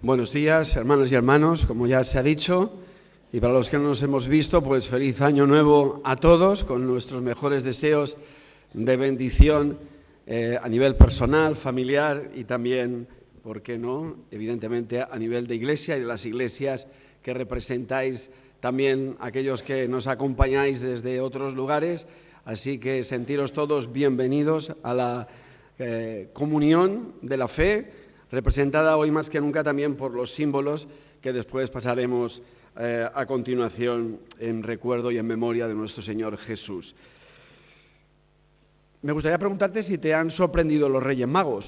Buenos días, hermanos y hermanos, como ya se ha dicho, y para los que no nos hemos visto, pues feliz año nuevo a todos, con nuestros mejores deseos de bendición a nivel personal, familiar y también, ¿por qué no?, evidentemente a nivel de iglesia y de las iglesias que representáis también aquellos que nos acompañáis desde otros lugares, así que sentiros todos bienvenidos a la comunión de la fe, representada hoy más que nunca también por los símbolos que después pasaremos a continuación en recuerdo y en memoria de nuestro Señor Jesús. Me gustaría preguntarte si te han sorprendido los Reyes Magos.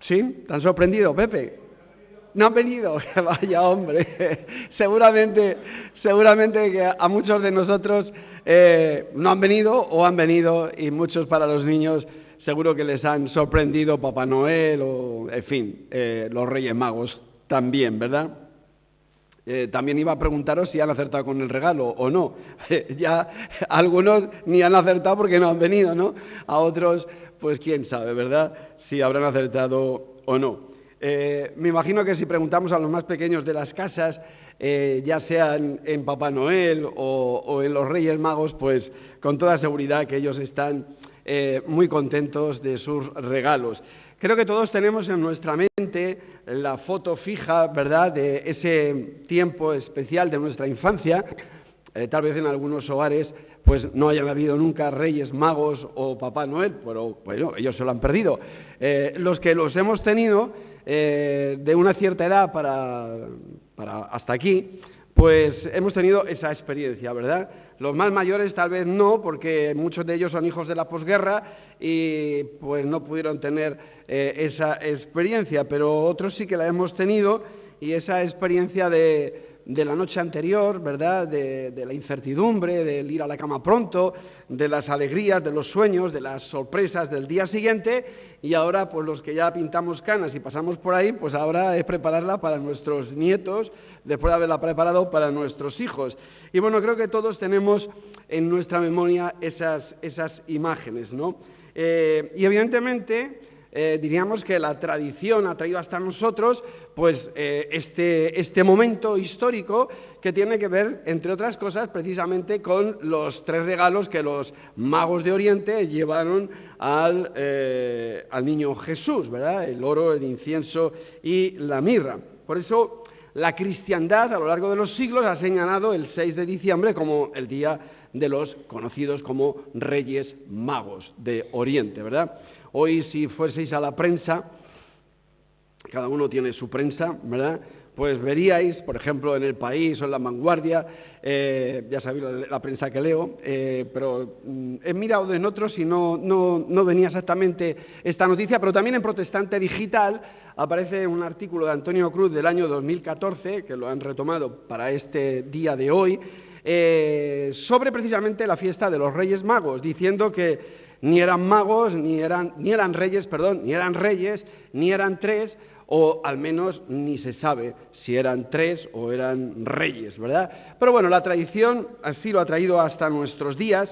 ¿Sí? ¿Te han sorprendido, Pepe? ¿No han venido? Vaya hombre, seguramente que a muchos de nosotros no han venido o han venido, y muchos para los niños seguro que les han sorprendido Papá Noel o, en fin, los Reyes Magos también, ¿verdad? También iba a preguntaros si han acertado con el regalo o no. Ya algunos ni han acertado porque no han venido, ¿no? A otros, pues quién sabe, ¿verdad?, si habrán acertado o no. Me imagino que si preguntamos a los más pequeños de las casas, ya sean en Papá Noel o en los Reyes Magos, pues con toda seguridad que ellos están muy contentos de sus regalos. Creo que todos tenemos en nuestra mente la foto fija, ¿verdad?, de ese tiempo especial de nuestra infancia. Tal vez en algunos hogares pues no hayan habido nunca Reyes Magos o Papá Noel, pero bueno, ellos se lo han perdido. Los que los hemos tenido de una cierta edad para hasta aquí, pues hemos tenido esa experiencia, ¿verdad? Los más mayores tal vez no, porque muchos de ellos son hijos de la posguerra y pues no pudieron tener esa experiencia, pero otros sí que la hemos tenido, y esa experiencia de la noche anterior, ¿verdad?, de la incertidumbre, del ir a la cama pronto, de las alegrías, de los sueños, de las sorpresas del día siguiente, y ahora pues los que ya pintamos canas y pasamos por ahí, pues ahora es prepararla para nuestros nietos, después de haberla preparado para nuestros hijos. Y bueno, creo que todos tenemos en nuestra memoria esas imágenes, ¿no? Y evidentemente diríamos que la tradición ha traído hasta nosotros pues este momento histórico que tiene que ver, entre otras cosas, precisamente con los 3 regalos que los magos de Oriente llevaron al niño Jesús, ¿verdad? El oro, el incienso y la mirra. Por eso la cristiandad a lo largo de los siglos ha señalado el 6 de diciembre como el día de los conocidos como Reyes Magos de Oriente, ¿verdad? Hoy, si fueseis a la prensa, cada uno tiene su prensa, ¿verdad?, pues veríais, por ejemplo, en El País o en La Vanguardia, ya sabéis la prensa que leo, pero he mirado en otros y no venía exactamente esta noticia, pero también en Protestante Digital aparece un artículo de Antonio Cruz del año 2014, que lo han retomado para este día de hoy, sobre precisamente la fiesta de los Reyes Magos, diciendo que ni eran magos, ni eran reyes, ni eran 3, o al menos ni se sabe si eran 3 o eran reyes, ¿verdad? Pero bueno, la tradición así lo ha traído hasta nuestros días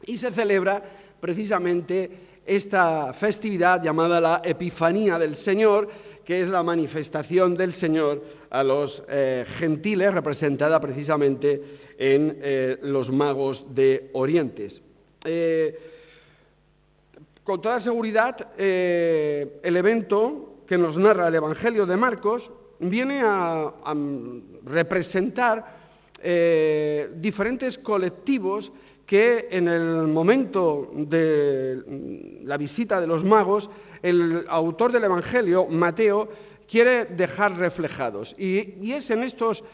y se celebra precisamente esta festividad llamada la Epifanía del Señor, que es la manifestación del Señor a los gentiles, representada precisamente en los magos de Oriente. Con toda seguridad, el evento que nos narra el Evangelio de Marcos viene a representar diferentes colectivos que en el momento de la visita de los magos, el autor del Evangelio, Mateo, quiere dejar reflejados. Y es en estos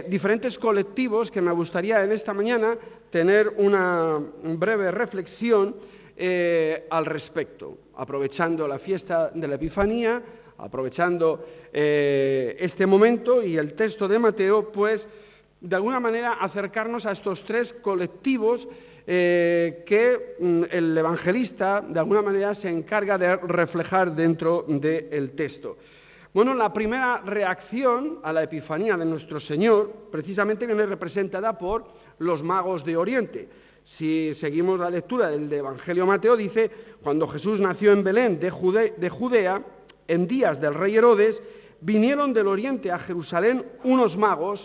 diferentes colectivos que me gustaría en esta mañana tener una breve reflexión al respecto, aprovechando la fiesta de la Epifanía, aprovechando este momento y el texto de Mateo, pues de alguna manera acercarnos a estos 3 colectivos que el evangelista de alguna manera se encarga de reflejar dentro del texto. Bueno, la primera reacción a la Epifanía de nuestro Señor precisamente viene representada por los magos de Oriente. Si seguimos la lectura del Evangelio de Mateo, dice: cuando Jesús nació en Belén de Judea, en días del rey Herodes, vinieron del oriente a Jerusalén unos magos,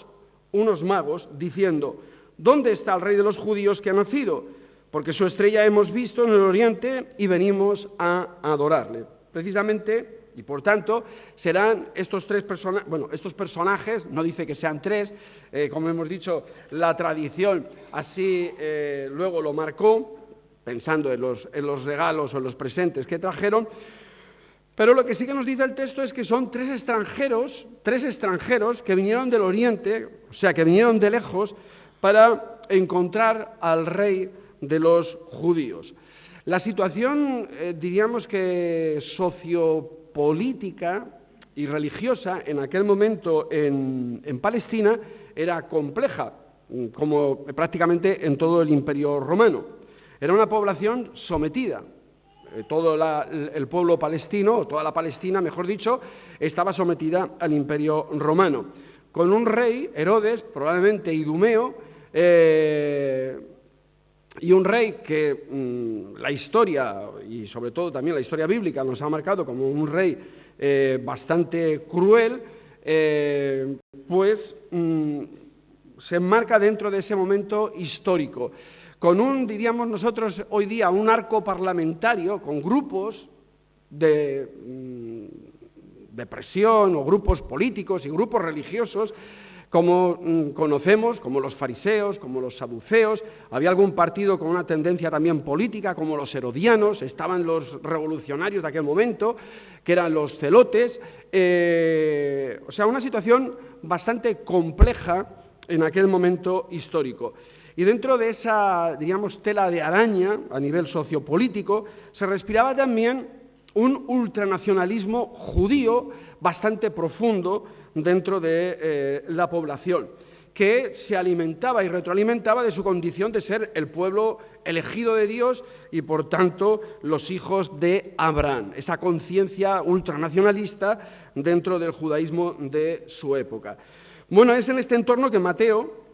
diciendo: ¿dónde está el rey de los judíos que ha nacido? Porque su estrella hemos visto en el oriente y venimos a adorarle. Precisamente, y por tanto, serán estos estos personajes, no dice que sean tres, como hemos dicho, la tradición así luego lo marcó, pensando en los regalos o en los presentes que trajeron, pero lo que sí que nos dice el texto es que son tres extranjeros que vinieron del oriente, o sea, que vinieron de lejos para encontrar al rey de los judíos. La situación, diríamos que sociopolítica y religiosa en aquel momento en Palestina era compleja, como prácticamente en todo el Imperio Romano. Era una población sometida. Todo el pueblo palestino, o toda la Palestina, mejor dicho, estaba sometida al Imperio Romano, con un rey, Herodes, probablemente idumeo, y un rey que la historia, y sobre todo también la historia bíblica, nos ha marcado como un rey bastante cruel, se enmarca dentro de ese momento histórico, con diríamos nosotros hoy día, un arco parlamentario, con grupos de presión, o grupos políticos y grupos religiosos, como conocemos, como los fariseos, como los saduceos. Había algún partido con una tendencia también política, como los herodianos, estaban los revolucionarios de aquel momento, que eran los celotes, o sea, una situación bastante compleja en aquel momento histórico. Y dentro de esa, diríamos, tela de araña a nivel sociopolítico, se respiraba también un ultranacionalismo judío bastante profundo dentro de la población, que se alimentaba y retroalimentaba de su condición de ser el pueblo elegido de Dios y, por tanto, los hijos de Abraham, esa conciencia ultranacionalista dentro del judaísmo de su época. Bueno, es en este entorno que Mateo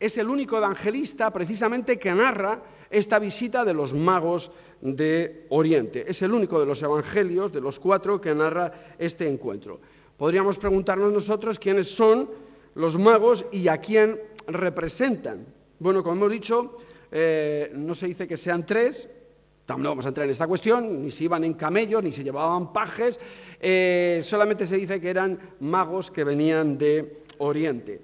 es el único evangelista precisamente que narra esta visita de los magos de Oriente. Es el único de los evangelios, de los 4, que narra este encuentro. Podríamos preguntarnos nosotros quiénes son los magos y a quién representan. Bueno, como hemos dicho, no se dice que sean 3, no vamos a entrar en esta cuestión, ni si iban en camellos, ni si llevaban pajes, solamente se dice que eran magos que venían de Oriente.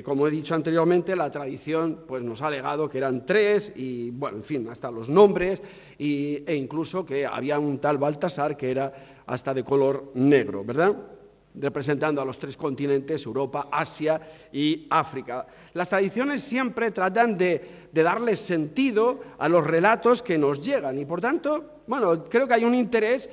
Como he dicho anteriormente, la tradición pues nos ha legado que eran 3 y, bueno, en fin, hasta los nombres e incluso que había un tal Baltasar que era hasta de color negro, ¿verdad?, representando a los 3 continentes, Europa, Asia y África. Las tradiciones siempre tratan de darle sentido a los relatos que nos llegan y, por tanto, bueno, creo que hay un interés,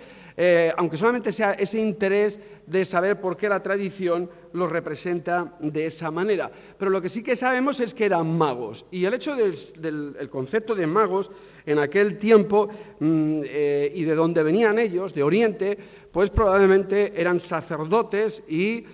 aunque solamente sea ese interés de saber por qué la tradición los representa de esa manera. Pero lo que sí que sabemos es que eran magos, y el hecho del concepto de magos en aquel tiempo y de dónde venían ellos, de Oriente, pues probablemente eran sacerdotes y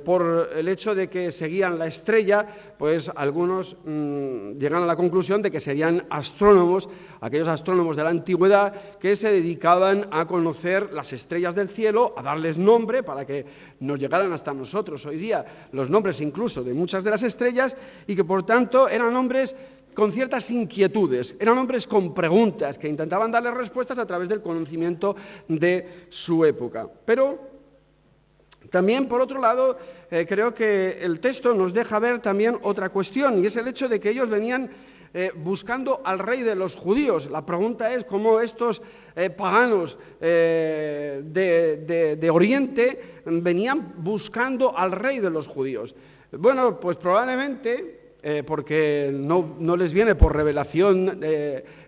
por el hecho de que seguían la estrella, pues algunos llegan a la conclusión de que serían astrónomos, aquellos astrónomos de la antigüedad que se dedicaban a conocer las estrellas del cielo, a darles nombre para que nos llegaran hasta nosotros hoy día los nombres incluso de muchas de las estrellas, y que por tanto eran hombres con ciertas inquietudes, eran hombres con preguntas que intentaban darles respuestas a través del conocimiento de su época. Pero también, por otro lado, creo que el texto nos deja ver también otra cuestión, y es el hecho de que ellos venían buscando al rey de los judíos. La pregunta es cómo estos paganos de Oriente venían buscando al rey de los judíos. Bueno, pues probablemente porque no les viene por revelación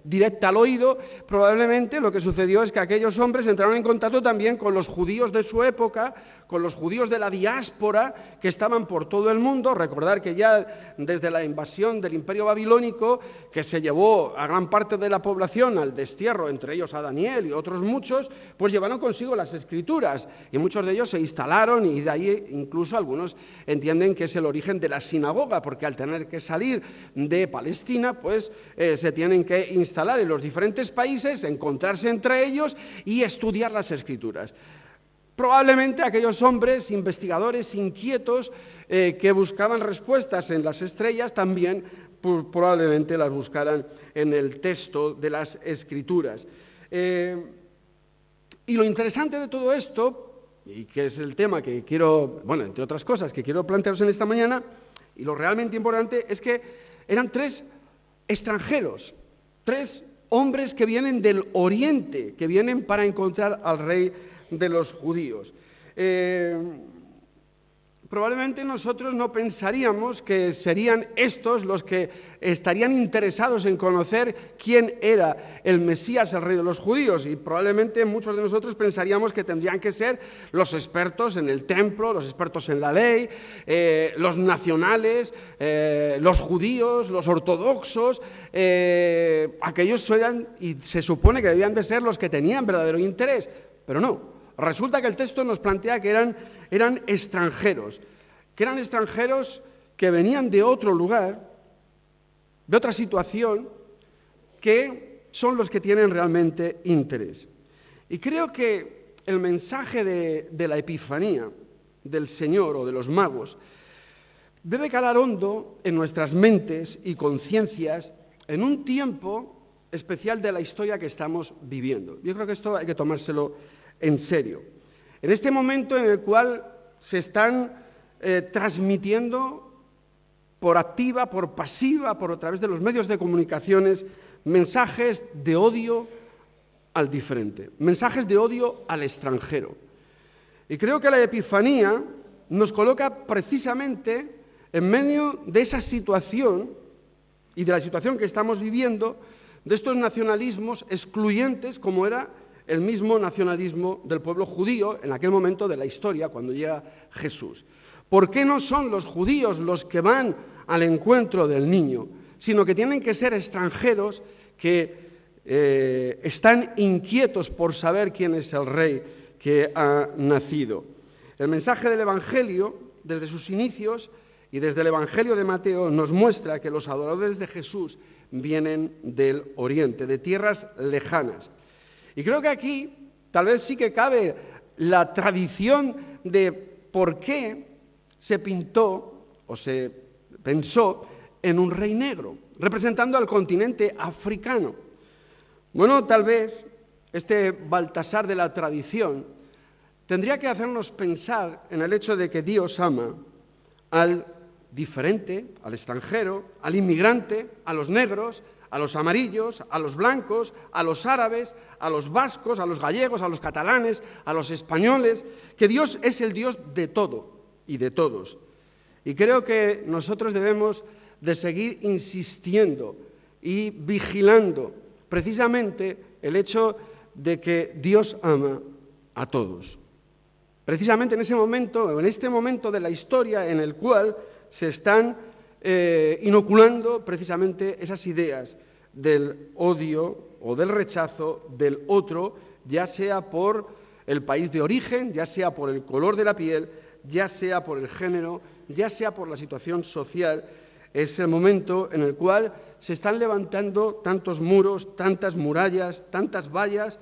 directa al oído, probablemente lo que sucedió es que aquellos hombres entraron en contacto también con los judíos de su época, con los judíos de la diáspora que estaban por todo el mundo. Recordar que ya desde la invasión del Imperio Babilónico, que se llevó a gran parte de la población al destierro, entre ellos a Daniel y otros muchos, pues llevaron consigo las Escrituras, y muchos de ellos se instalaron, y de ahí incluso algunos entienden que es el origen de la sinagoga, porque al tener que salir de Palestina, pues se tienen que instalar en los diferentes países, encontrarse entre ellos y estudiar las Escrituras. Probablemente aquellos hombres, investigadores, inquietos, que buscaban respuestas en las estrellas, también probablemente las buscaran en el texto de las Escrituras. Y lo interesante de todo esto, y que es el tema que quiero, bueno, entre otras cosas, que quiero plantearos en esta mañana, y lo realmente importante es que eran 3 extranjeros, 3 hombres que vienen del Oriente, que vienen para encontrar al rey de los judíos. Probablemente nosotros no pensaríamos que serían estos los que estarían interesados en conocer quién era el Mesías, el rey de los judíos, y probablemente muchos de nosotros pensaríamos que tendrían que ser los expertos en el templo, los expertos en la ley, los nacionales, los judíos, los ortodoxos, aquellos eran, y se supone que debían de ser los que tenían verdadero interés, pero no. Resulta que el texto nos plantea que eran extranjeros, que venían de otro lugar, de otra situación, que son los que tienen realmente interés. Y creo que el mensaje de la Epifanía del Señor o de los magos debe calar hondo en nuestras mentes y conciencias en un tiempo especial de la historia que estamos viviendo. Yo creo que esto hay que tomárselo en serio. En este momento en el cual se están transmitiendo por activa, por pasiva, a través de los medios de comunicaciones, mensajes de odio al diferente, mensajes de odio al extranjero. Y creo que la Epifanía nos coloca precisamente en medio de esa situación y de la situación que estamos viviendo, de estos nacionalismos excluyentes, como era el mismo nacionalismo del pueblo judío en aquel momento de la historia, cuando llega Jesús. ¿Por qué no son los judíos los que van al encuentro del niño, sino que tienen que ser extranjeros que están inquietos por saber quién es el rey que ha nacido? El mensaje del Evangelio, desde sus inicios y desde el Evangelio de Mateo, nos muestra que los adoradores de Jesús vienen del Oriente, de tierras lejanas. Y creo que aquí tal vez sí que cabe la tradición de por qué se pintó o se pensó en un rey negro, representando al continente africano. Bueno, tal vez este Baltasar de la tradición tendría que hacernos pensar en el hecho de que Dios ama al diferente, al extranjero, al inmigrante, a los negros, a los amarillos, a los blancos, a los árabes, a los vascos, a los gallegos, a los catalanes, a los españoles, que Dios es el Dios de todo y de todos. Y creo que nosotros debemos de seguir insistiendo y vigilando precisamente el hecho de que Dios ama a todos. Precisamente en ese momento, o en este momento de la historia en el cual se están inoculando precisamente esas ideas del odio o del rechazo del otro, ya sea por el país de origen, ya sea por el color de la piel, ya sea por el género, ya sea por la situación social. Es el momento en el cual se están levantando tantos muros, tantas murallas, tantas vallas,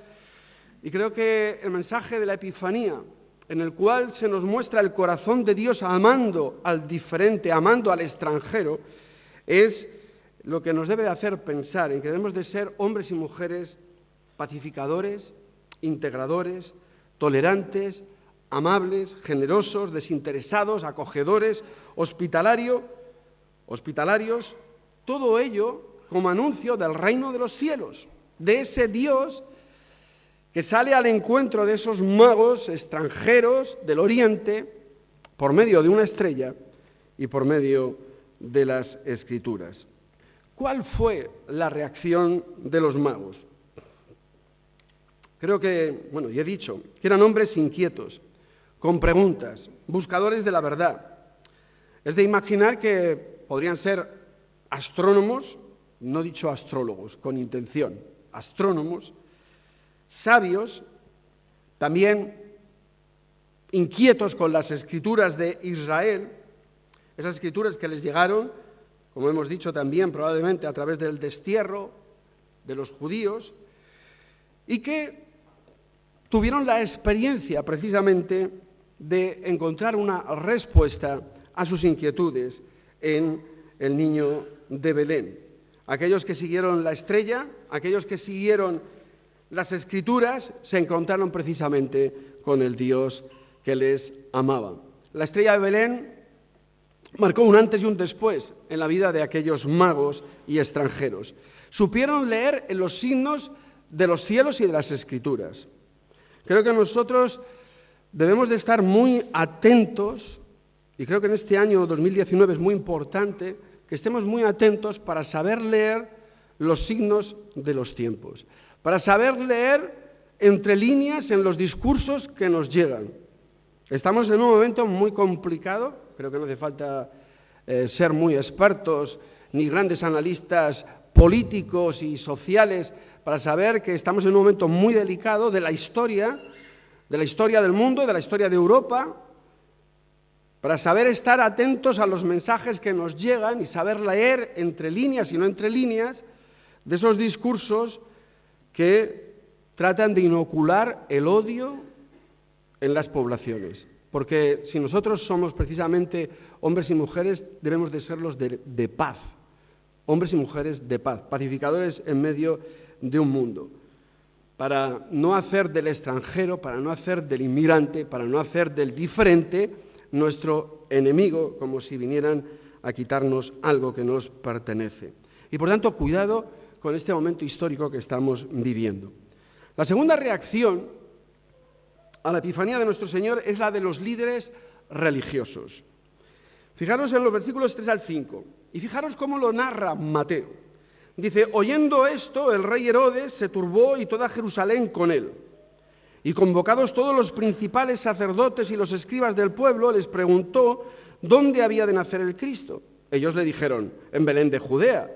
y creo que el mensaje de la Epifanía, en el cual se nos muestra el corazón de Dios amando al diferente, amando al extranjero, es lo que nos debe hacer pensar en que debemos de ser hombres y mujeres pacificadores, integradores, tolerantes, amables, generosos, desinteresados, acogedores, hospitalarios, todo ello como anuncio del reino de los cielos, de ese Dios que sale al encuentro de esos magos extranjeros del Oriente por medio de una estrella y por medio de las Escrituras. ¿Cuál fue la reacción de los magos? Creo que, bueno, ya he dicho, que eran hombres inquietos, con preguntas, buscadores de la verdad. Es de imaginar que podrían ser astrónomos, no dicho astrólogos, con intención, astrónomos, sabios, también inquietos con las escrituras de Israel, esas escrituras que les llegaron, como hemos dicho también, probablemente a través del destierro de los judíos, y que tuvieron la experiencia precisamente de encontrar una respuesta a sus inquietudes en el niño de Belén. Aquellos que siguieron la estrella, aquellos que siguieron las Escrituras, se encontraron precisamente con el Dios que les amaba. La estrella de Belén marcó un antes y un después en la vida de aquellos magos y extranjeros. Supieron leer en los signos de los cielos y de las Escrituras. Creo que nosotros debemos de estar muy atentos, y creo que en este año 2019 es muy importante que estemos muy atentos para saber leer los signos de los tiempos, para saber leer entre líneas en los discursos que nos llegan. Estamos en un momento muy complicado, creo que no hace falta ser muy expertos ni grandes analistas políticos y sociales para saber que estamos en un momento muy delicado de la historia del mundo, de la historia de Europa, para saber estar atentos a los mensajes que nos llegan y saber leer entre líneas y no entre líneas de esos discursos que tratan de inocular el odio en las poblaciones. Porque si nosotros somos precisamente hombres y mujeres, debemos de serlos de paz, hombres y mujeres de paz, pacificadores en medio de un mundo, para no hacer del extranjero, para no hacer del inmigrante, para no hacer del diferente nuestro enemigo, como si vinieran a quitarnos algo que nos pertenece. Y por tanto, cuidado con este momento histórico que estamos viviendo. La segunda reacción a la epifanía de nuestro Señor es la de los líderes religiosos. Fijaros en los versículos 3 al 5, y fijaros cómo lo narra Mateo. Dice: oyendo esto, el rey Herodes se turbó y toda Jerusalén con él. Y convocados todos los principales sacerdotes y los escribas del pueblo, les preguntó dónde había de nacer el Cristo. Ellos le dijeron: en Belén de Judea,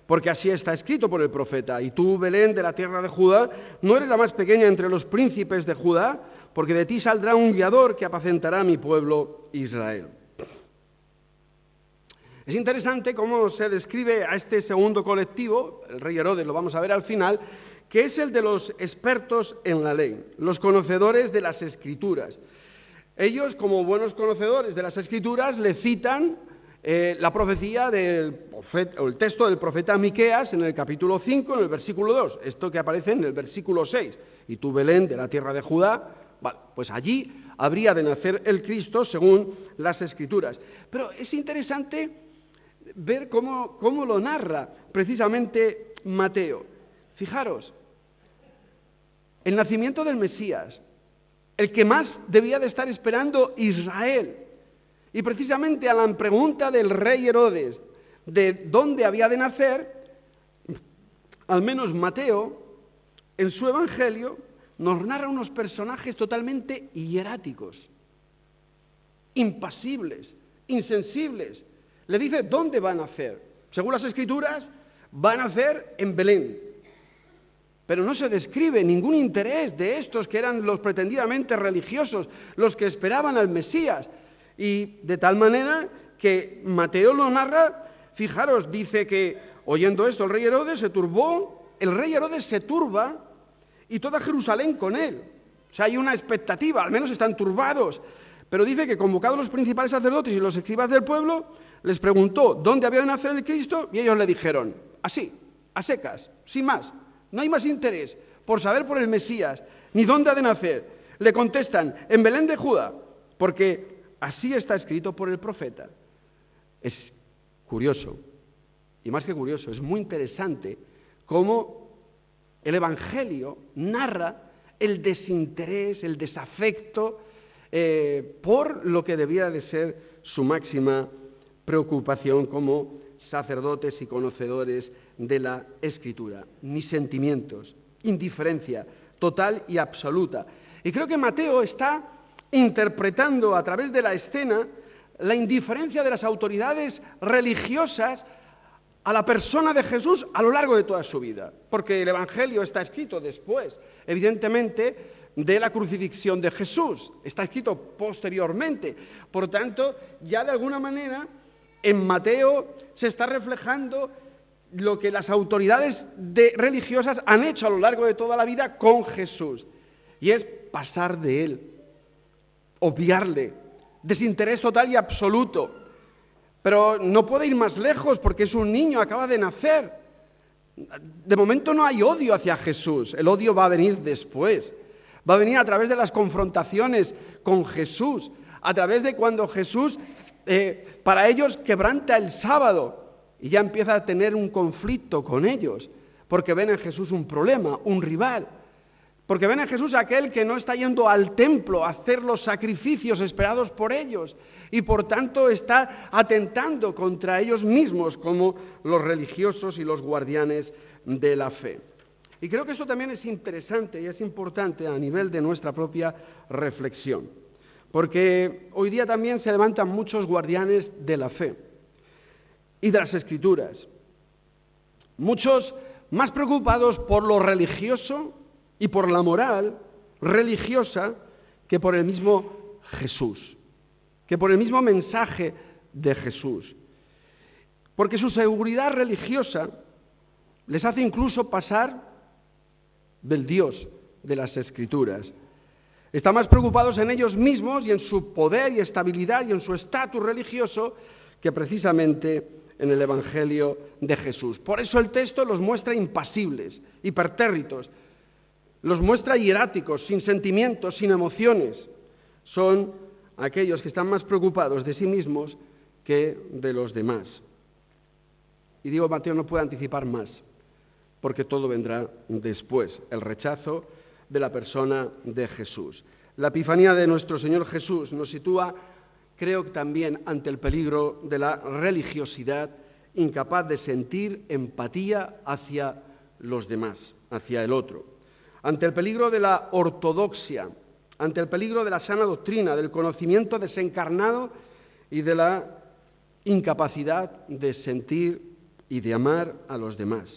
porque así está escrito por el profeta. Y tú, Belén, de la tierra de Judá, no eres la más pequeña entre los príncipes de Judá, porque de ti saldrá un guiador que apacentará a mi pueblo Israel. Es interesante cómo se describe a este segundo colectivo, el rey Herodes, lo vamos a ver al final, que es el de los expertos en la ley, los conocedores de las Escrituras. Ellos, como buenos conocedores de las Escrituras, le citan la profecía del profeta, o el texto del profeta Miqueas en el capítulo 5, en el versículo 2, esto que aparece en el versículo 6. Y tú, Belén, de la tierra de Judá, vale, pues allí habría de nacer el Cristo según las Escrituras. Pero es interesante ver cómo lo narra precisamente Mateo. Fijaros, el nacimiento del Mesías, el que más debía de estar esperando Israel, y precisamente a la pregunta del rey Herodes de dónde había de nacer, al menos Mateo, en su evangelio, nos narra unos personajes totalmente hieráticos, impasibles, insensibles. Le dice dónde va a nacer. Según las Escrituras, va a nacer en Belén. Pero no se describe ningún interés de estos que eran los pretendidamente religiosos, los que esperaban al Mesías. Y de tal manera que Mateo lo narra, fijaros, dice que oyendo esto el rey Herodes se turbó, el rey Herodes se turba y toda Jerusalén con él. O sea, hay una expectativa, al menos están turbados. Pero dice que convocados los principales sacerdotes y los escribas del pueblo, les preguntó dónde había de nacer el Cristo y ellos le dijeron, así, a secas, sin más, no hay más interés por saber por el Mesías, ni dónde ha de nacer. Le contestan, en Belén de Judá, porque así está escrito por el profeta. Es curioso, y más que curioso, es muy interesante cómo el Evangelio narra el desinterés, el desafecto por lo que debía de ser su máxima preocupación como sacerdotes y conocedores de la Escritura. Ni sentimientos, indiferencia total y absoluta. Y creo que Mateo está interpretando a través de la escena la indiferencia de las autoridades religiosas a la persona de Jesús a lo largo de toda su vida, porque el Evangelio está escrito después, evidentemente, de la crucifixión de Jesús, está escrito posteriormente. Por tanto, ya de alguna manera, en Mateo se está reflejando lo que las autoridades religiosas han hecho a lo largo de toda la vida con Jesús. Y es pasar de él, obviarle, desinterés total y absoluto. Pero no puede ir más lejos porque es un niño, acaba de nacer. De momento no hay odio hacia Jesús, el odio va a venir después. Va a venir a través de las confrontaciones con Jesús, a través de cuando Jesús, para ellos, quebranta el sábado y ya empieza a tener un conflicto con ellos, porque ven en Jesús un problema, un rival. Porque ven en Jesús aquel que no está yendo al templo a hacer los sacrificios esperados por ellos y por tanto está atentando contra ellos mismos como los religiosos y los guardianes de la fe. Y creo que eso también es interesante y es importante a nivel de nuestra propia reflexión, porque hoy día también se levantan muchos guardianes de la fe y de las Escrituras, muchos más preocupados por lo religioso y por la moral religiosa que por el mismo Jesús, que por el mismo mensaje de Jesús. Porque su seguridad religiosa les hace incluso pasar del Dios de las Escrituras. Están más preocupados en ellos mismos y en su poder y estabilidad y en su estatus religioso que precisamente en el Evangelio de Jesús. Por eso el texto los muestra impasibles, hipertérritos, los muestra hieráticos, sin sentimientos, sin emociones. Son aquellos que están más preocupados de sí mismos que de los demás. Y digo, Mateo no puede anticipar más, porque todo vendrá después, el rechazo de la persona de Jesús. La epifanía de nuestro Señor Jesús nos sitúa, creo que también, ante el peligro de la religiosidad incapaz de sentir empatía hacia los demás, hacia el otro. Ante el peligro de la ortodoxia, ante el peligro de la sana doctrina, del conocimiento desencarnado y de la incapacidad de sentir y de amar a los demás.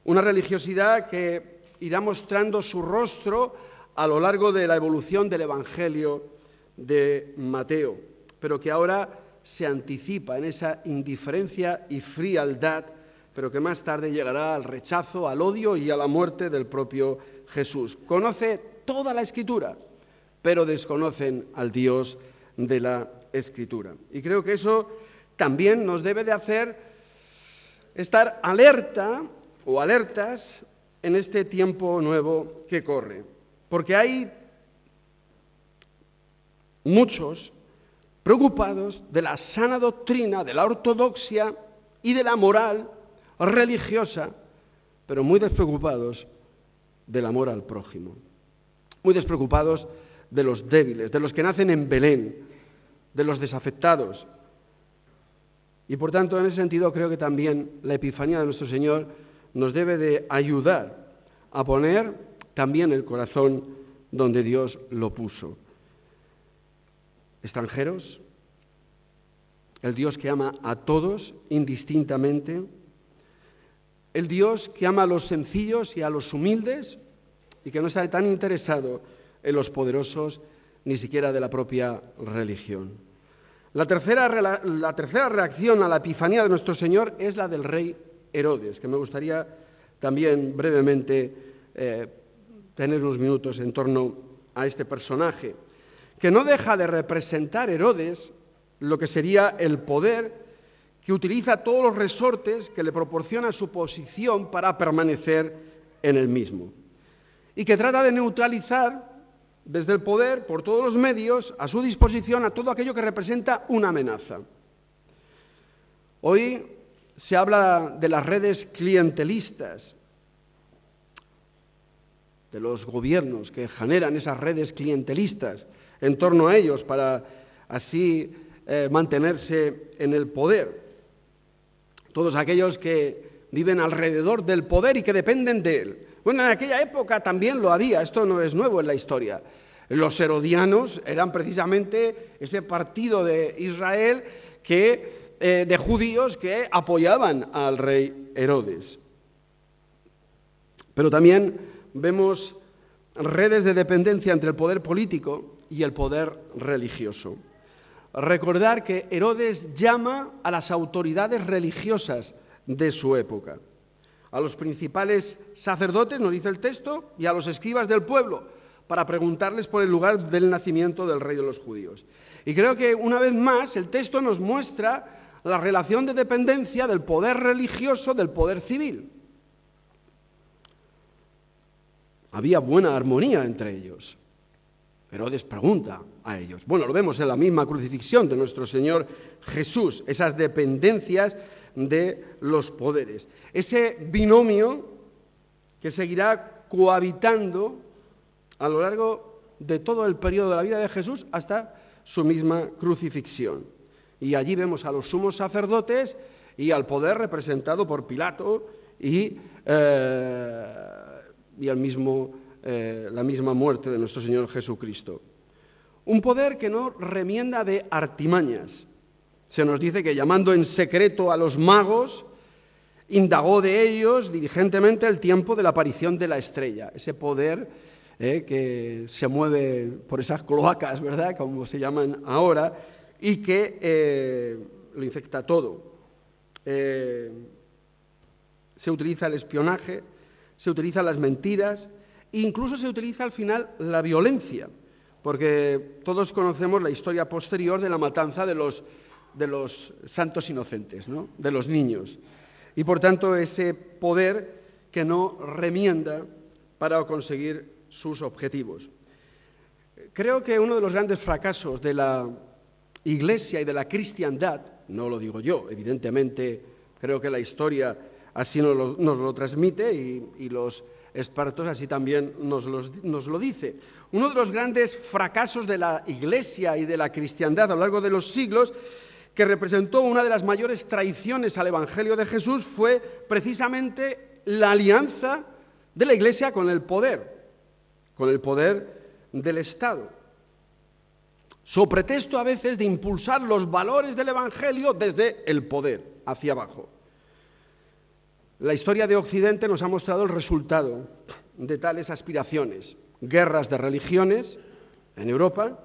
Una religiosidad que irá mostrando su rostro a lo largo de la evolución del Evangelio de Mateo, pero que ahora se anticipa en esa indiferencia y frialdad, pero que más tarde llegará al rechazo, al odio y a la muerte del propio Jesús. Conoce toda la Escritura, pero desconocen al Dios de la Escritura. Y creo que eso también nos debe de hacer estar alerta o alertas en este tiempo nuevo que corre. Porque hay muchos preocupados de la sana doctrina, de la ortodoxia y de la moral religiosa, pero muy despreocupados del amor al prójimo, muy despreocupados de los débiles, de los que nacen en Belén, de los desafectados. Y por tanto, en ese sentido, creo que también la epifanía de nuestro Señor nos debe de ayudar a poner también el corazón donde Dios lo puso. Extranjeros, el Dios que ama a todos indistintamente, el Dios que ama a los sencillos y a los humildes y que no está tan interesado en los poderosos ni siquiera de la propia religión. La tercera reacción a la epifanía de nuestro Señor es la del rey Herodes, que me gustaría también brevemente tener unos minutos en torno a este personaje, que no deja de representar Herodes lo que sería el poder que utiliza todos los resortes que le proporciona su posición para permanecer en el mismo, y que trata de neutralizar desde el poder, por todos los medios, a su disposición a todo aquello que representa una amenaza. Hoy se habla de las redes clientelistas, de los gobiernos que generan esas redes clientelistas en torno a ellos para así mantenerse en el poder. Todos aquellos que viven alrededor del poder y que dependen de él. Bueno, en aquella época también lo había, esto no es nuevo en la historia. Los herodianos eran precisamente ese partido de Israel de judíos que apoyaban al rey Herodes. Pero también vemos redes de dependencia entre el poder político y el poder religioso. Recordar que Herodes llama a las autoridades religiosas de su época, a los principales sacerdotes, nos dice el texto, y a los escribas del pueblo, para preguntarles por el lugar del nacimiento del rey de los judíos. Y creo que una vez más el texto nos muestra la relación de dependencia del poder religioso del poder civil. Había buena armonía entre ellos. Herodes pregunta a ellos. Bueno, lo vemos en la misma crucifixión de nuestro Señor Jesús, esas dependencias de los poderes. Ese binomio que seguirá cohabitando a lo largo de todo el periodo de la vida de Jesús hasta su misma crucifixión. Y allí vemos a los sumos sacerdotes y al poder representado por Pilato y la misma muerte de nuestro Señor Jesucristo. Un poder que no remienda de artimañas. Se nos dice que llamando en secreto a los magos, indagó de ellos diligentemente el tiempo de la aparición de la estrella. Ese poder que se mueve por esas cloacas, ¿verdad?, como se llaman ahora, y que lo infecta todo. Se utiliza el espionaje, se utilizan las mentiras, e incluso se utiliza al final la violencia, porque todos conocemos la historia posterior de la matanza de los santos inocentes, ¿no?, de los niños. Y por tanto ese poder que no remienda para conseguir sus objetivos. Creo que uno de los grandes fracasos de la Iglesia y de la cristiandad, no lo digo yo, evidentemente creo que la historia así nos lo transmite y los expertos así también nos lo dice. Uno de los grandes fracasos de la Iglesia y de la cristiandad a lo largo de los siglos, que representó una de las mayores traiciones al Evangelio de Jesús, fue precisamente la alianza de la Iglesia con el poder del Estado, so pretexto a veces de impulsar los valores del Evangelio desde el poder hacia abajo. La historia de Occidente nos ha mostrado el resultado de tales aspiraciones: guerras de religiones en Europa,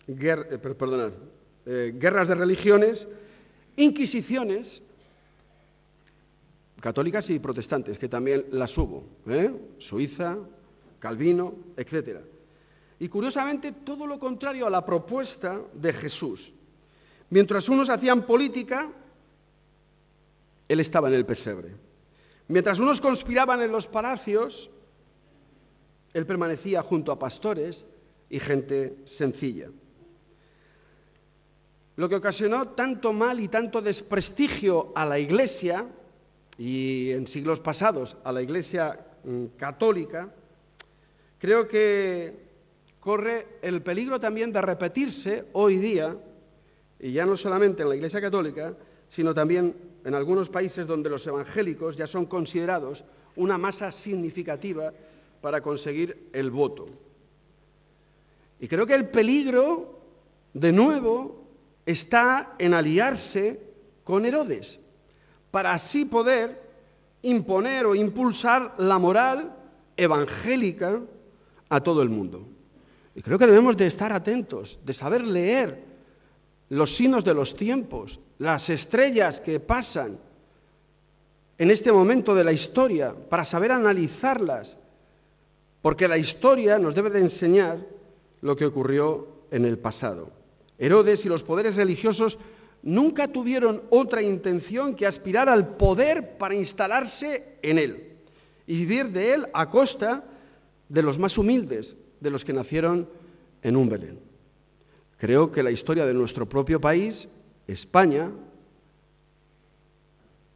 guerras de religiones, inquisiciones católicas y protestantes, que también las hubo, Suiza, Calvino, etcétera. Y curiosamente todo lo contrario a la propuesta de Jesús. Mientras unos hacían política, él estaba en el pesebre. Mientras unos conspiraban en los palacios, él permanecía junto a pastores y gente sencilla. Lo que ocasionó tanto mal y tanto desprestigio a la Iglesia, y en siglos pasados a la Iglesia católica, creo que corre el peligro también de repetirse hoy día, y ya no solamente en la Iglesia católica, sino también en algunos países donde los evangélicos ya son considerados una masa significativa para conseguir el voto. Y creo que el peligro, de nuevo, está en aliarse con Herodes, para así poder imponer o impulsar la moral evangélica a todo el mundo. Y creo que debemos de estar atentos, de saber leer los signos de los tiempos, las estrellas que pasan en este momento de la historia, para saber analizarlas, porque la historia nos debe de enseñar lo que ocurrió en el pasado. Herodes y los poderes religiosos nunca tuvieron otra intención que aspirar al poder para instalarse en él y vivir de él a costa de los más humildes, de los que nacieron en un Belén. Creo que la historia de nuestro propio país, España,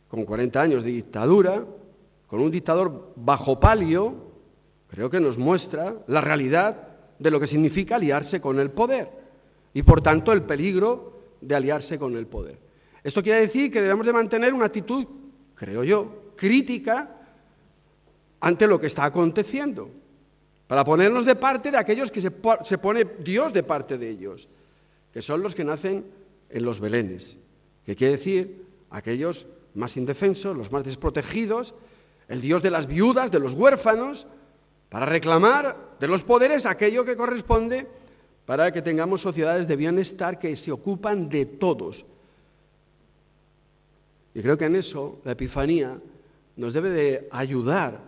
con 40 años de dictadura, con un dictador bajo palio, creo que nos muestra la realidad de lo que significa aliarse con el poder y, por tanto, el peligro de aliarse con el poder. Esto quiere decir que debemos de mantener una actitud, creo yo, crítica ante lo que está aconteciendo, para ponernos de parte de aquellos que se pone Dios de parte de ellos, que son los que nacen en los belenes, que quiere decir aquellos más indefensos, los más desprotegidos, el Dios de las viudas, de los huérfanos, para reclamar de los poderes aquello que corresponde para que tengamos sociedades de bienestar que se ocupan de todos, Y creo que en eso la Epifanía nos debe de ayudar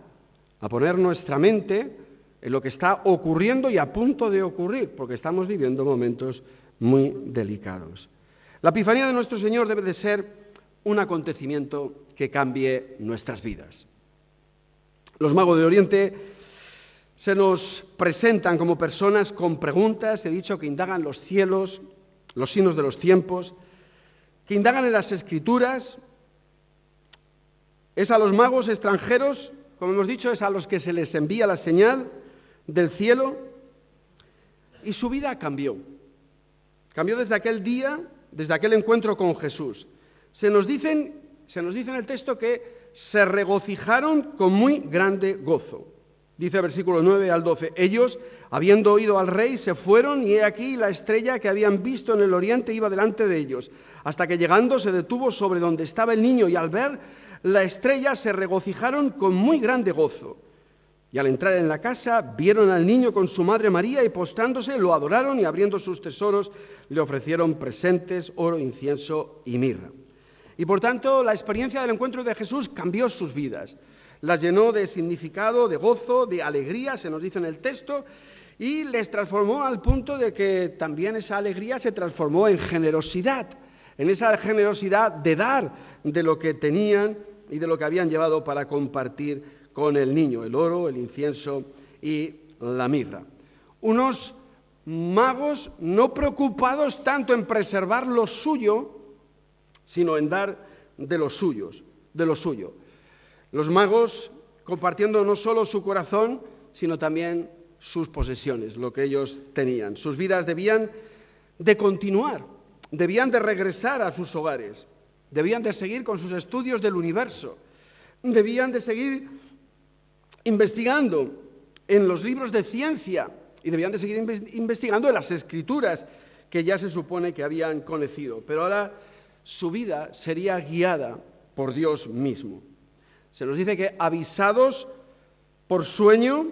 a poner nuestra mente en lo que está ocurriendo y a punto de ocurrir, porque estamos viviendo momentos muy delicados. La Epifanía de nuestro Señor debe de ser un acontecimiento que cambie nuestras vidas. Los magos de Oriente se nos presentan como personas con preguntas, he dicho, que indagan los cielos, los signos de los tiempos, que indagan en las Escrituras. Es a los magos extranjeros, como hemos dicho, es a los que se les envía la señal del cielo, y su vida cambió. Cambió desde aquel día, desde aquel encuentro con Jesús. Se nos dice en el texto que se regocijaron con muy grande gozo. Dice versículo 9 al 12, ellos, habiendo oído al rey, se fueron, y he aquí la estrella que habían visto en el oriente iba delante de ellos, hasta que llegando se detuvo sobre donde estaba el niño, y al ver la estrella se regocijaron con muy grande gozo. Y al entrar en la casa, vieron al niño con su madre María, y postrándose lo adoraron, y abriendo sus tesoros le ofrecieron presentes, oro, incienso y mirra. Y por tanto, la experiencia del encuentro de Jesús cambió sus vidas. Las llenó de significado, de gozo, de alegría, se nos dice en el texto, y les transformó al punto de que también esa alegría se transformó en generosidad, en esa generosidad de dar de lo que tenían y de lo que habían llevado para compartir con el niño, el oro, el incienso y la mirra. Unos magos no preocupados tanto en preservar lo suyo, sino en dar de lo suyo. Los magos compartiendo no solo su corazón, sino también sus posesiones, lo que ellos tenían. Sus vidas debían de continuar, debían de regresar a sus hogares, debían de seguir con sus estudios del universo, debían de seguir investigando en los libros de ciencia y debían de seguir investigando en las Escrituras que ya se supone que habían conocido. Pero ahora su vida sería guiada por Dios mismo. Se nos dice que avisados por sueño,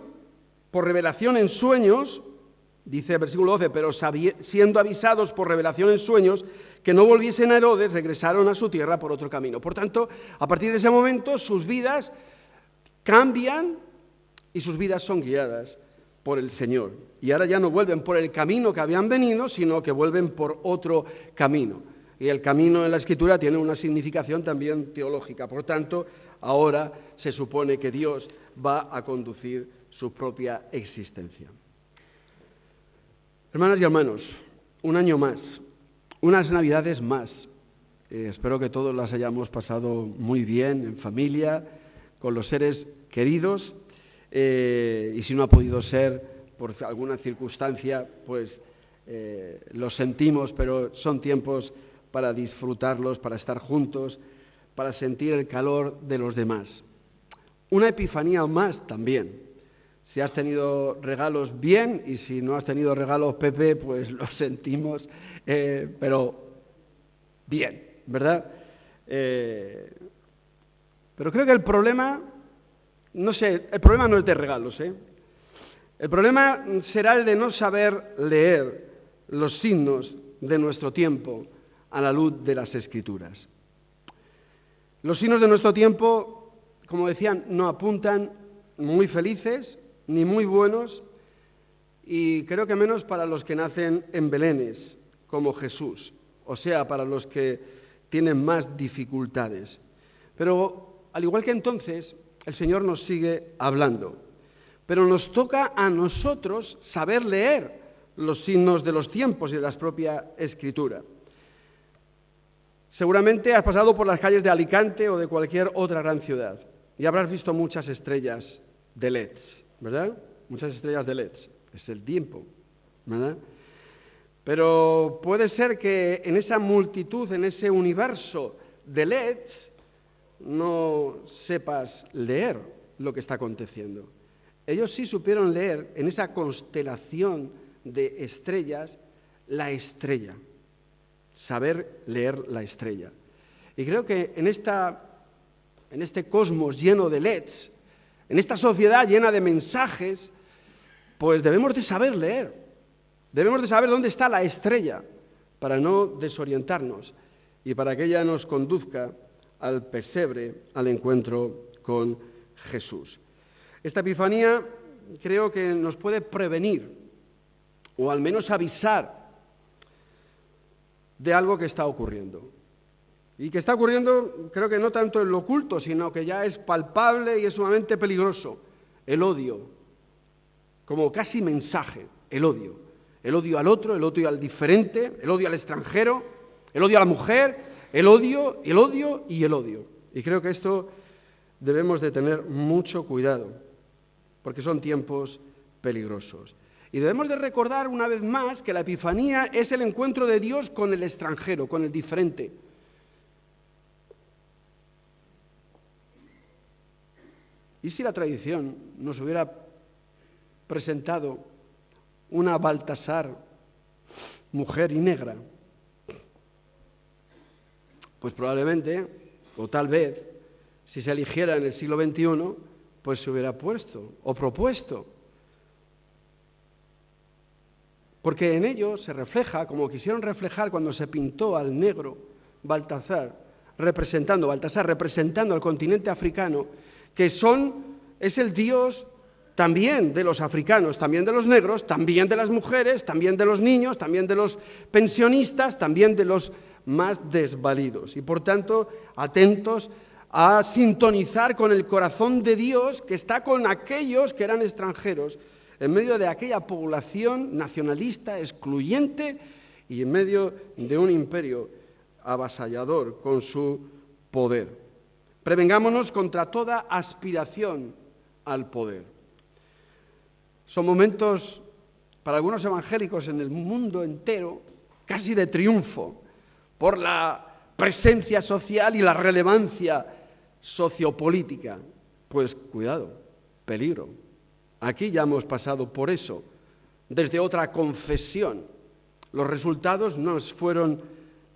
por revelación en sueños, dice el versículo 12, pero siendo avisados por revelación en sueños, que no volviesen a Herodes, regresaron a su tierra por otro camino. Por tanto, a partir de ese momento, sus vidas cambian y sus vidas son guiadas por el Señor. Y ahora ya no vuelven por el camino que habían venido, sino que vuelven por otro camino. Y el camino en la Escritura tiene una significación también teológica. Por tanto, ahora se supone que Dios va a conducir su propia existencia. Hermanas y hermanos, un año más, unas Navidades más. Espero que todos las hayamos pasado muy bien, en familia, con los seres queridos, y si no ha podido ser por alguna circunstancia, pues lo sentimos, pero son tiempos para disfrutarlos, para estar juntos, para sentir el calor de los demás. Una Epifanía más también. Si has tenido regalos, bien, y si no has tenido regalos, Pepe, pues lo sentimos, pero bien, ¿verdad? Pero creo que el problema, el problema no es de regalos, El problema será el de no saber leer los signos de nuestro tiempo a la luz de las Escrituras. Los signos de nuestro tiempo, como decían, no apuntan muy felices ni muy buenos, y creo que menos para los que nacen en Belenes, como Jesús, o sea, para los que tienen más dificultades. Pero, al igual que entonces, el Señor nos sigue hablando. Pero nos toca a nosotros saber leer los signos de los tiempos y de la propia Escritura. Seguramente has pasado por las calles de Alicante o de cualquier otra gran ciudad y habrás visto muchas estrellas de LEDs, ¿verdad? Muchas estrellas de LEDs. Es el tiempo, ¿verdad? Pero puede ser que en esa multitud, en ese universo de LEDs, no sepas leer lo que está aconteciendo. Ellos sí supieron leer en esa constelación de estrellas la estrella, saber leer la estrella. Y creo que en este cosmos lleno de LEDs, en esta sociedad llena de mensajes, pues debemos de saber leer, debemos de saber dónde está la estrella para no desorientarnos y para que ella nos conduzca al pesebre, al encuentro con Jesús. Esta Epifanía creo que nos puede prevenir, o al menos avisar, de algo que está ocurriendo. Y que está ocurriendo, creo que no tanto en lo oculto, sino que ya es palpable y es sumamente peligroso. El odio, como casi mensaje, el odio. El odio al otro, el odio al diferente, el odio al extranjero, el odio a la mujer, el odio y el odio. Y creo que esto debemos de tener mucho cuidado, porque son tiempos peligrosos. Y debemos de recordar una vez más que la Epifanía es el encuentro de Dios con el extranjero, con el diferente. ¿Y si la tradición nos hubiera presentado una Baltasar, mujer y negra? Pues probablemente, o tal vez, si se eligiera en el siglo XXI, pues se hubiera puesto o propuesto. Porque en ello se refleja, como quisieron reflejar cuando se pintó al negro Baltasar representando al continente africano, que es el Dios también de los africanos, también de los negros, también de las mujeres, también de los niños, también de los pensionistas, también de los más desvalidos. Y por tanto, atentos a sintonizar con el corazón de Dios que está con aquellos que eran extranjeros, en medio de aquella población nacionalista, excluyente, y en medio de un imperio avasallador con su poder. Prevengámonos contra toda aspiración al poder. Son momentos, para algunos evangélicos en el mundo entero, casi de triunfo, por la presencia social y la relevancia sociopolítica. Pues cuidado, peligro. Aquí ya hemos pasado por eso, desde otra confesión. Los resultados no fueron,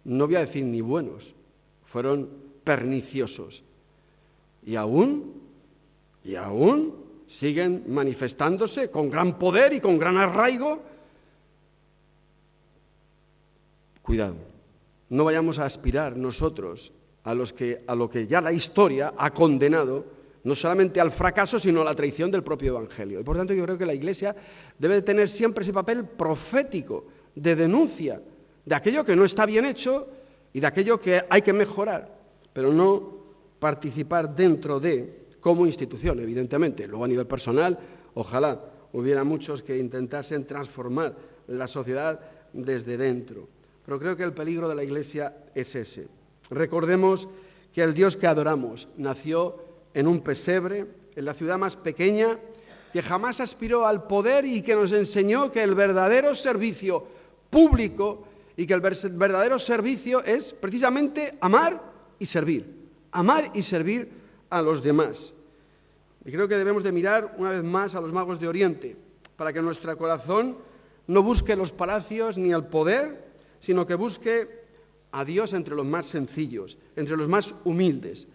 no voy a decir ni buenos, fueron perniciosos. Y aún siguen manifestándose con gran poder y con gran arraigo. Cuidado, no vayamos a aspirar nosotros a lo que ya la historia ha condenado, no solamente al fracaso, sino a la traición del propio Evangelio. Y por tanto yo creo que la Iglesia debe de tener siempre ese papel profético de denuncia de aquello que no está bien hecho y de aquello que hay que mejorar, pero no participar dentro de, como institución, evidentemente. Luego a nivel personal, ojalá hubiera muchos que intentasen transformar la sociedad desde dentro. Pero creo que el peligro de la Iglesia es ese. Recordemos que el Dios que adoramos nació en un pesebre, en la ciudad más pequeña, que jamás aspiró al poder y que nos enseñó que el verdadero servicio público y que el verdadero servicio es precisamente amar y servir a los demás. Y creo que debemos de mirar una vez más a los magos de Oriente, para que nuestro corazón no busque los palacios ni el poder, sino que busque a Dios entre los más sencillos, entre los más humildes,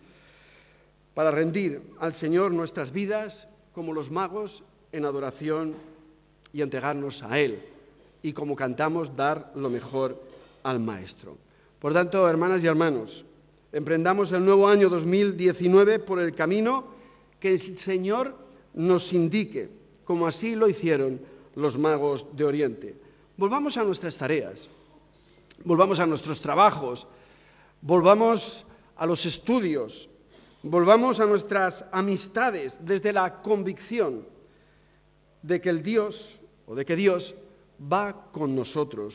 para rendir al Señor nuestras vidas como los magos en adoración y entregarnos a Él, y como cantamos, dar lo mejor al Maestro. Por tanto, hermanas y hermanos, emprendamos el nuevo año 2019 por el camino que el Señor nos indique, como así lo hicieron los magos de Oriente. Volvamos a nuestras tareas, volvamos a nuestros trabajos, volvamos a los estudios, volvamos a nuestras amistades desde la convicción de que Dios va con nosotros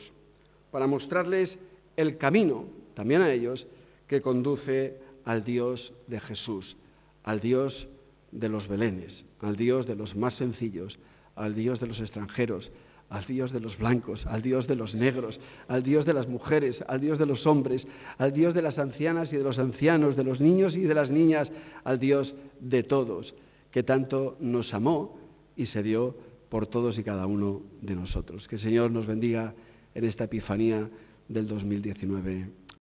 para mostrarles el camino, también a ellos, que conduce al Dios de Jesús, al Dios de los belenes, al Dios de los más sencillos, al Dios de los extranjeros, al Dios de los blancos, al Dios de los negros, al Dios de las mujeres, al Dios de los hombres, al Dios de las ancianas y de los ancianos, de los niños y de las niñas, al Dios de todos, que tanto nos amó y se dio por todos y cada uno de nosotros. Que el Señor nos bendiga en esta Epifanía del 2019.